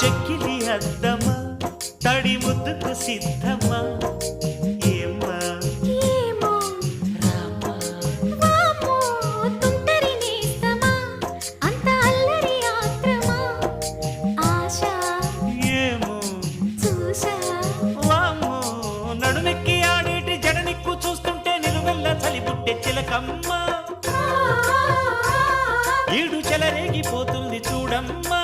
చెక్కిలి అద్దమా తడి ముద్దుకు సిద్ధమా ఏమ్మా ఏమో రామ్మా వామ్మో తుంటరి నేస్తమా అంత అల్లరి ఆత్రమా ఆశ ఏమో చూశా వామ్మో నడుమెక్కి ఆడేటి జడనిక్కు చూస్తుంటే నిలువెల్ల చలిబుట్టే చిలకమ్మ ఈడు చెలరేగిపోతుంది చూడమ్మా